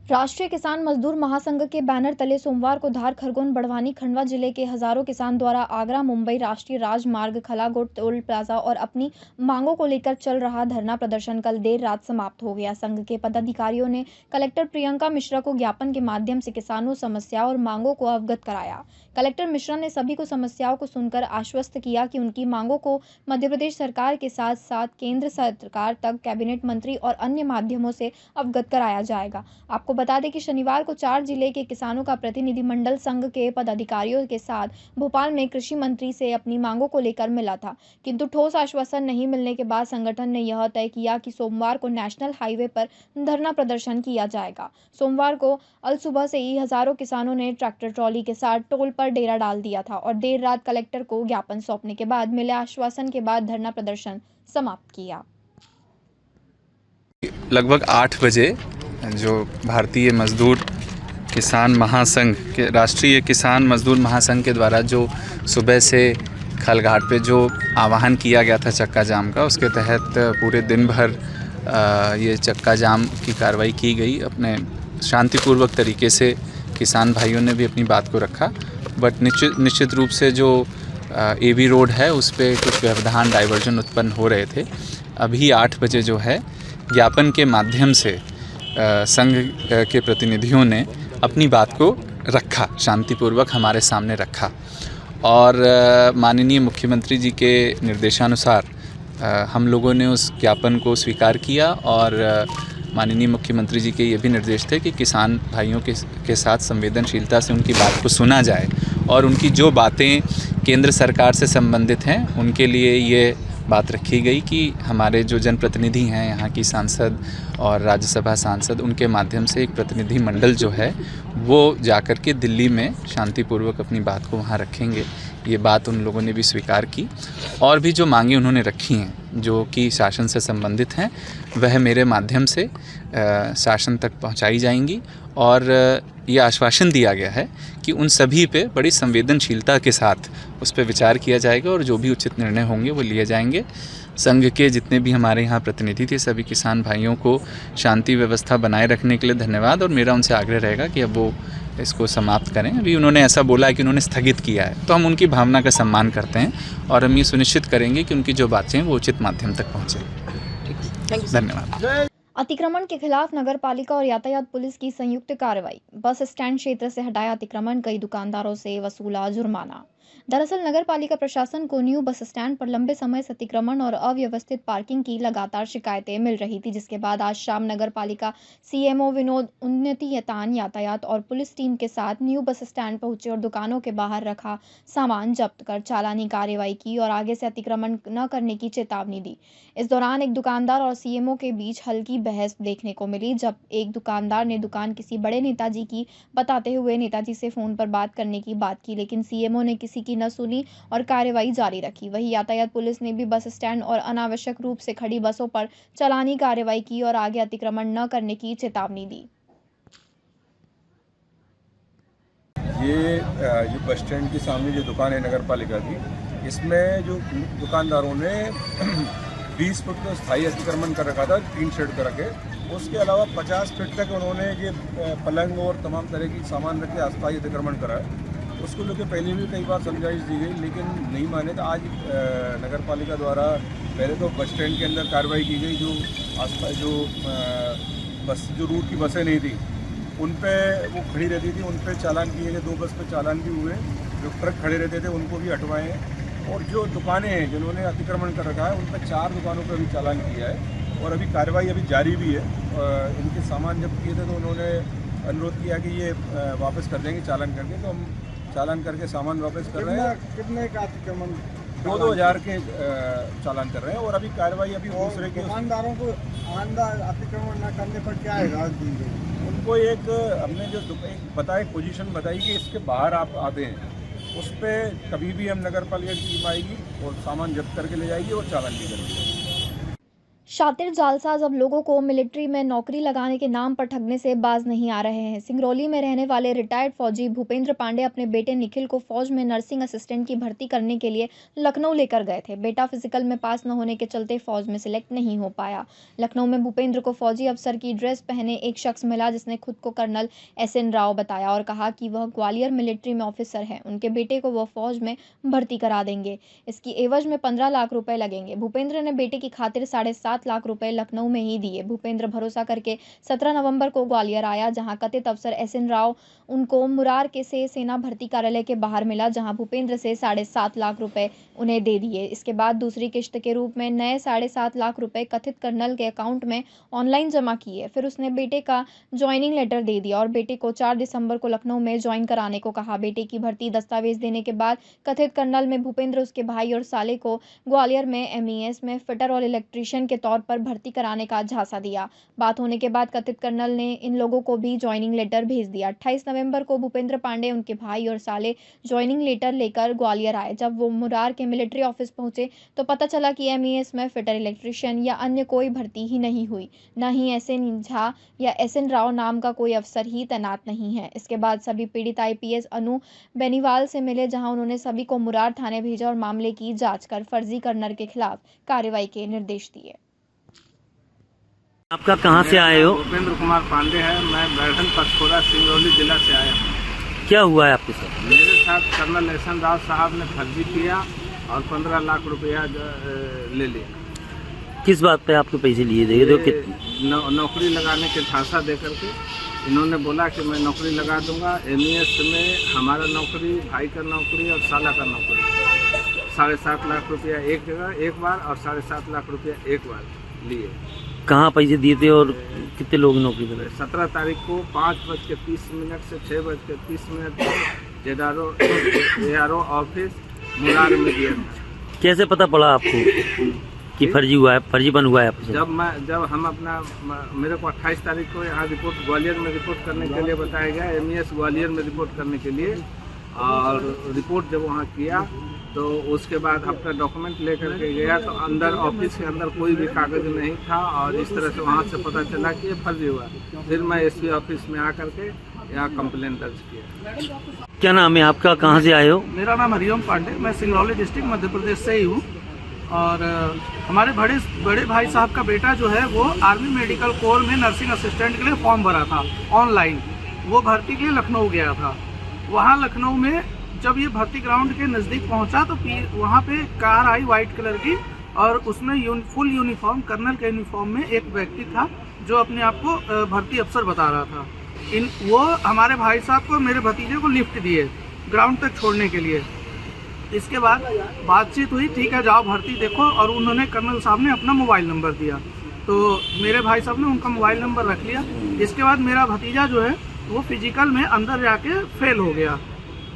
राष्ट्रीय किसान मजदूर महासंघ के बैनर तले सोमवार को धार, खरगोन, बड़वानी, खंडवा जिले के हजारों किसान द्वारा आगरा मुंबई राष्ट्रीय राजमार्ग, खलागोट टोल प्लाजा और अपनी मांगों को लेकर चल रहा धरना प्रदर्शन कल देर रात समाप्त हो गया। संघ के पदाधिकारियों ने कलेक्टर प्रियंका मिश्रा को ज्ञापन के माध्यम से किसानों समस्याओं और मांगों को अवगत कराया। कलेक्टर मिश्रा ने सभी को समस्याओं को सुनकर आश्वस्त किया कि उनकी मांगों को मध्य प्रदेश सरकार के साथ साथ केंद्र सरकार तक कैबिनेट मंत्री और अन्य माध्यमों से अवगत कराया जाएगा। आपको बता दें कि शनिवार को 4 जिले के किसानों का प्रतिनिधिमंडल संघ के पदाधिकारियों के साथ भोपाल में कृषि मंत्री से अपनी मांगों को लेकर मिला था, किंतु ठोस आश्वासन नहीं मिलने के बाद संगठन ने यह तय किया कि सोमवार को नेशनल हाईवे पर धरना प्रदर्शन किया जाएगा। सोमवार को अलसुबह से ही हजारों किसानों ने ट्रैक्टर ट्रॉली के साथ टोल पर डेरा डाल दिया था और देर रात कलेक्टर को ज्ञापन सौंपने के बाद मिले आश्वासन के बाद धरना प्रदर्शन समाप्त किया। लगभग 8 बजे जो भारतीय मजदूर किसान महासंघ के राष्ट्रीय किसान मजदूर महासंघ के द्वारा जो सुबह से खलघाट पे जो आह्वान किया गया था चक्का जाम का, उसके तहत पूरे दिन भर ये चक्का जाम की कार्रवाई की गई। अपने शांतिपूर्वक तरीके से किसान भाइयों ने भी अपनी बात को रखा, बट निश्चित रूप से जो एवी रोड है उस पर कुछ व्यवधान डाइवर्जन उत्पन्न हो रहे थे। अभी 8 बजे जो है ज्ञापन के माध्यम से संघ के प्रतिनिधियों ने अपनी बात को रखा, शांतिपूर्वक हमारे सामने रखा और माननीय मुख्यमंत्री जी के निर्देशानुसार हम लोगों ने उस ज्ञापन को स्वीकार किया और माननीय मुख्यमंत्री जी के ये भी निर्देश थे कि किसान भाइयों के साथ संवेदनशीलता से उनकी बात को सुना जाए और उनकी जो बातें केंद्र सरकार से संबंधित हैं उनके लिए ये बात रखी गई कि हमारे जो जनप्रतिनिधि हैं, यहाँ की सांसद और राज्यसभा सांसद, उनके माध्यम से एक प्रतिनिधि मंडल जो है वो जाकर के दिल्ली में शांतिपूर्वक अपनी बात को वहाँ रखेंगे। ये बात उन लोगों ने भी स्वीकार की और भी जो मांगे उन्होंने रखी हैं जो कि शासन से संबंधित हैं वह मेरे माध्यम से शासन तक पहुँचाई जाएंगी और ये आश्वासन दिया गया है कि उन सभी पे बड़ी संवेदनशीलता के साथ उस पर विचार किया जाएगा और जो भी उचित निर्णय होंगे वो लिए जाएंगे। संघ के जितने भी हमारे यहाँ प्रतिनिधि थे सभी किसान भाइयों को शांति व्यवस्था बनाए रखने के लिए धन्यवाद और मेरा उनसे आग्रह रहेगा कि अब वो इसको समाप्त करें। अभी उन्होंने ऐसा बोला है कि उन्होंने स्थगित किया है, तो हम उनकी भावना का सम्मान करते हैं और हम ये सुनिश्चित करेंगे कि उनकी जो बातें हैं वो उचित माध्यम तक पहुँचे। धन्यवाद। अतिक्रमण के खिलाफ नगर पालिका और यातायात पुलिस की संयुक्त कार्रवाई। बस स्टैंड क्षेत्र से हटाया अतिक्रमण, कई दुकानदारों से वसूला जुर्माना। दरअसल नगर पालिका प्रशासन को न्यू बस स्टैंड पर लंबे समय से अतिक्रमण और अव्यवस्थित पार्किंग की लगातार शिकायतें मिल रही थी, जिसके बाद आज शाम नगर पालिका सीएमओ विनोद उन्नतियतान यातायात और पुलिस टीम के साथ न्यू बस स्टैंड पहुंचे और दुकानों के बाहर रखा सामान जब्त कर चालानी कार्रवाई की और आगे से अतिक्रमण न करने की चेतावनी दी। इस दौरान एक दुकानदार और सीएमओ के बीच हल्की बहस देखने को मिली, जब एक दुकानदार ने दुकान किसी बड़े नेताजी की बताते हुए नेताजी से फोन पर बात करने की बात की, लेकिन सीएमओ ने किसी की न सुनी और कार्रवाई जारी रखी। वहीं यातायात पुलिस ने भी बस स्टैंड और अनावश्यक रूप से खड़ी बसों पर चालानी कार्रवाई की और आगे अतिक्रमण न करने की चेतावनी दी। ये बस स्टैंड के सामने जो दुकान है नगर पालिका की, इसमें जो दुकानदारों ने 20 फुट का स्थायी अतिक्रमण कर रखा था 3 शेड कर रखे। उसके अलावा 50 फीट तक उन्होंने ये पलंग और तमाम तरह की सामान रख के अस्थायी अतिक्रमण करा है। उसको लेकर पहले भी कई बार समझाइश दी गई लेकिन नहीं माने। तो आज नगर पालिका द्वारा पहले तो बस स्टैंड के अंदर कार्रवाई की गई। जो रूट की बसें नहीं थी उन पे वो खड़ी रहती थी, उन पे चालान किए गए। 2 बस पे चालान भी हुए। जो ट्रक खड़े रहते थे उनको भी हटवाए हैं और जो दुकानें हैं जिन्होंने अतिक्रमण कर रखा है उन पर 4 दुकानों पर भी चालान किया है और अभी कार्रवाई अभी जारी भी है। इनके सामान जब किए थे तो उन्होंने अनुरोध किया कि ये वापस कर देंगे चालान करके, तो हम चालान करके सामान वापस कर रहे हैं। कितने का अतिक्रमण? 2,000 के चालान कर रहे हैं और अभी कार्रवाई अभी दूसरे के दुकानदारों को अतिक्रमण न करने पर क्या है राहत दी गई? उनको एक हमने जो बताए पोजीशन बताई कि इसके बाहर आप आते हैं, उस पर कभी भी हम नगर पालिका की टीम आएगी और सामान जब्त करके ले जाएगी और चालान भी करेंगे। शातिर जालसाज अब लोगों को मिलिट्री में नौकरी लगाने के नाम पर ठगने से बाज नहीं आ रहे हैं। सिंगरौली में रहने वाले रिटायर्ड फौजी भूपेंद्र पांडे अपने बेटे निखिल को फौज में नर्सिंग असिस्टेंट की भर्ती करने के लिए लखनऊ लेकर गए थे। बेटा फिजिकल में पास न होने के चलते फौज में सिलेक्ट नहीं हो पाया। लखनऊ में भूपेंद्र को फौजी अफसर की ड्रेस पहने एक शख्स मिला, जिसने खुद को कर्नल SN राव बताया और कहा कि वह ग्वालियर मिलिट्री में ऑफिसर है। उनके बेटे को वह फौज में भर्ती करा देंगे। इसकी एवज में 15 लाख रुपए लगेंगे। भूपेंद्र ने बेटे की खातिर 7.5 लाख रुपए लखनऊ में ही दिए। भूपेंद्र भरोसा करके 17 नवंबर को ग्वालियर आया, जहां कथित अफसर SN राव उनको मुरार के से सेना भर्ती कार्यालय के बाहर मिला, जहां भूपेंद्र से 7.5 लाख रुपए उन्हें दे दिए। इसके बाद दूसरी किश्त के रूप में नए 7.5 लाख रुपए कथित कर्नल के अकाउंट में ऑनलाइन जमा किए। फिर उसने बेटे का ज्वाइनिंग लेटर दे दिया और बेटे को 4 दिसंबर को लखनऊ में ज्वाइन कराने को कहा। बेटे की भर्ती दस्तावेज देने के बाद कथित कर्नल में भूपेंद्र उसके भाई और साले को ग्वालियर में MES में फिटर और इलेक्ट्रीशियन के तौर पर भर्ती कराने का झांसा दिया। बात होने के बाद कथित कर्नल ने इन लोगों को भी ज्वाइनिंग लेटर भेज दिया। 28 नवंबर को भूपेंद्र पांडे, उनके भाई और साले ज्वाइनिंग लेटर लेकर ग्वालियर आए। जब वो मुरार के मिलिट्री ऑफिस पहुंचे तो पता चला कि MES में फिटर, इलेक्ट्रीशियन या अन्य कोई भर्ती ही नहीं हुई। न ही SN झा या SN राव नाम का कोई अफसर ही तैनात नहीं है। इसके बाद सभी पीड़ित IPS अनु बेनीवाल से मिले, जहां उन्होंने सभी को मुरार थाने भेजा और मामले की जांच कर फर्जी कर्नल के खिलाफ कार्रवाई के निर्देश दिए। आपका कहाँ से आए हो? भूपेंद्र कुमार पांडे है। मैं बैठन पचखोरा सिंगरौली जिला से आया हूँ। क्या हुआ है आपके साथ? मेरे साथ कर्नल SN राव साहब ने फर्जी किया और 15 लाख रुपया ले लिया। किस बात पे आपके पैसे लिए थे? कितने? नौकरी लगाने के झांसा दे करके इन्होंने बोला कि मैं नौकरी लगा दूंगा। MES में हमारा नौकरी, भाई का नौकरी और साला का नौकरी। 7.5 लाख रुपया एक जगह एक बार और 7.5 लाख रुपया एक बार लिए। कहाँ पैसे दिए थे और कितने लोग नौकरी कर रहे? 17 तारीख को 5:30 से 6:30 ARO ऑफिस मुरार में दिया था। कैसे पता पड़ा आपको कि फर्जी हुआ है, फर्जीपन हुआ है आपसे? जब हम अपना मेरे को 28 तारीख को यहाँ रिपोर्ट ग्वालियर में रिपोर्ट करने के लिए बताया गया, MES ग्वालियर में रिपोर्ट करने के लिए। और रिपोर्ट जब वहाँ किया तो उसके बाद अपना डॉक्यूमेंट लेकर के गया तो अंदर ऑफिस के अंदर कोई भी कागज नहीं था और इस तरह से वहाँ से पता चला कि ये फर्जी हुआ। फिर मैं SP ऑफिस में आकर के यहाँ कंप्लेन दर्ज किया। क्या नाम है आपका? कहाँ से आए हो? मेरा नाम हरिओम पांडे, मैं सिंगरौली डिस्ट्रिक्ट मध्य प्रदेश से ही हूँ। और हमारे बड़े भाई साहब का बेटा जो है वो आर्मी मेडिकल कोर में नर्सिंग असिस्टेंट के लिए फॉर्म भरा था ऑनलाइन। वो भर्ती के लिए लखनऊ गया था। वहाँ लखनऊ में जब ये भर्ती ग्राउंड के नज़दीक पहुँचा तो वहाँ पे कार आई वाइट कलर की और उसमें फुल यूनिफॉर्म, कर्नल के यूनिफॉर्म में एक व्यक्ति था जो अपने आप को भर्ती अफसर बता रहा था। वो हमारे भाई साहब को, मेरे भतीजे को लिफ्ट दिए ग्राउंड तक छोड़ने के लिए। इसके बाद बातचीत हुई, ठीक है जाओ भर्ती देखो, और उन्होंने कर्नल साहब ने अपना मोबाइल नंबर दिया तो मेरे भाई साहब ने उनका मोबाइल नंबर रख लिया। इसके बाद मेरा भतीजा जो है वो फिजिकल में अंदर जाके फेल हो गया।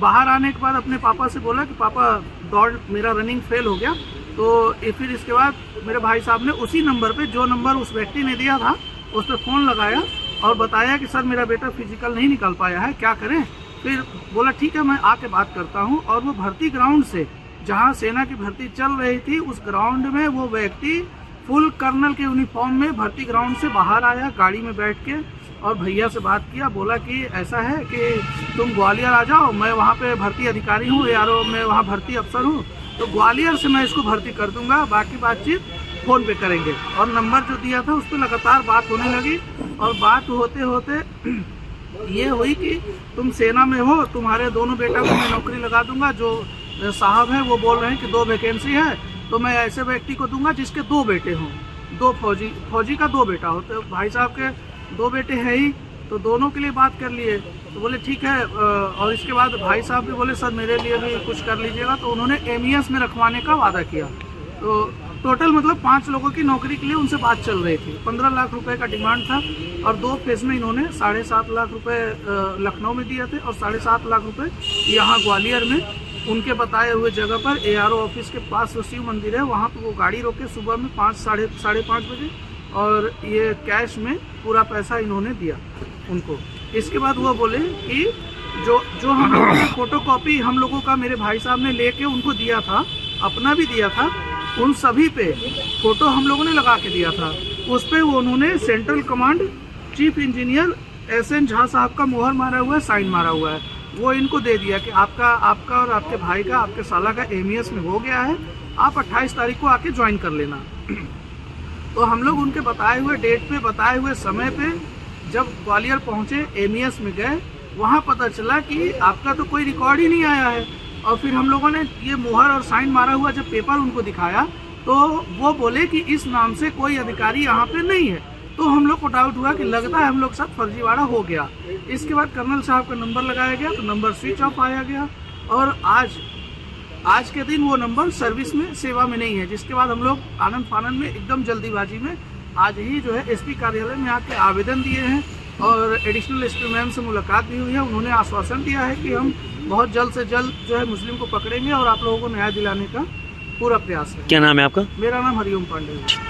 बाहर आने के बाद अपने पापा से बोला कि पापा दौड़ मेरा रनिंग फेल हो गया। तो फिर इसके बाद मेरे भाई साहब ने उसी नंबर पे, जो नंबर उस व्यक्ति ने दिया था, उस पर फ़ोन लगाया और बताया कि सर मेरा बेटा फिजिकल नहीं निकल पाया है, क्या करें। फिर बोला ठीक है मैं आके बात करता हूँ। और वो भर्ती ग्राउंड से, जहाँ सेना की भर्ती चल रही थी, उस ग्राउंड में वो व्यक्ति फुल कर्नल के यूनिफॉर्म में भर्ती ग्राउंड से बाहर आया, गाड़ी में बैठ के, और भैया से बात किया। बोला कि ऐसा है कि तुम ग्वालियर आ जाओ, मैं वहाँ पे भर्ती अधिकारी हूँ, यारो मैं वहाँ भर्ती अफसर हूँ, तो ग्वालियर से मैं इसको भर्ती कर दूँगा, बाकी बातचीत फ़ोन पे करेंगे। और नंबर जो दिया था उस पर लगातार बात होने लगी और बात होते होते ये हुई कि तुम सेना में हो, तुम्हारे दोनों बेटा को मैं नौकरी लगा दूंगा। जो साहब हैं वो बोल रहे हैं कि 2 वैकेंसी है, तो मैं ऐसे व्यक्ति को दूंगा जिसके 2 बेटे हों, 2 फौजी का 2 बेटा हो। तो भाई साहब के 2 बेटे हैं ही, तो दोनों के लिए बात कर लिए। तो बोले ठीक है। और इसके बाद भाई साहब भी बोले सर मेरे लिए भी कुछ कर लीजिएगा। तो उन्होंने MES में रखवाने का वादा किया। तो टोटल मतलब 5 लोगों की नौकरी के लिए उनसे बात चल रही थी। 15 लाख रुपए का डिमांड था और 2 फेज में इन्होंने 7.5 लाख रुपए लखनऊ में दिए थे और 7.5 लाख रुपए यहाँ ग्वालियर में उनके बताए हुए जगह पर ARO ऑफिस के पास जो शिव मंदिर है वहाँ पर वो गाड़ी रोके सुबह में 5-5:30 बजे, और ये कैश में पूरा पैसा इन्होंने दिया उनको। इसके बाद वो बोले कि जो हम लोगों ने फोटोकॉपी हम लोगों का मेरे भाई साहब ने लेके उनको दिया था, अपना भी दिया था, उन सभी पे फोटो हम लोगों ने लगा के दिया था। उस पे वो उन्होंने central command chief engineer SN Jha साहब का मोहर मारा हुआ है, साइन मारा हुआ है। वो इनको दे दिया कि आपका और आपके भाई का, आपके साला का MES में हो गया है, आप 28 तारीख को आके ज्वाइन कर लेना। तो हम लोग उनके बताए हुए डेट पे, बताए हुए समय पे जब ग्वालियर पहुँचे, MES में गए, वहाँ पता चला कि आपका तो कोई रिकॉर्ड ही नहीं आया है। और फिर हम लोगों ने ये मोहर और साइन मारा हुआ जब पेपर उनको दिखाया तो वो बोले कि इस नाम से कोई अधिकारी यहाँ पे नहीं है। तो हम लोग को डाउट हुआ कि लगता है हम लोग साथ फर्जीवाड़ा हो गया। इसके बाद कर्नल साहब का नंबर लगाया गया तो नंबर स्विच ऑफ आया गया और आज के दिन वो नंबर सर्विस में, सेवा में नहीं है। जिसके बाद हम लोग आनंद फानंद में एकदम जल्दीबाजी में आज ही जो है SP कार्यालय में आके आवेदन दिए हैं और एडिशनल SP मैम से मुलाकात भी हुई है। उन्होंने आश्वासन दिया है कि हम बहुत जल्द से जल्द जो है मुस्लिम को पकड़ेंगे और आप लोगों को न्याय दिलाने का पूरा प्रयास है। क्या नाम है आपका? मेरा नाम हरिओम पांडे है।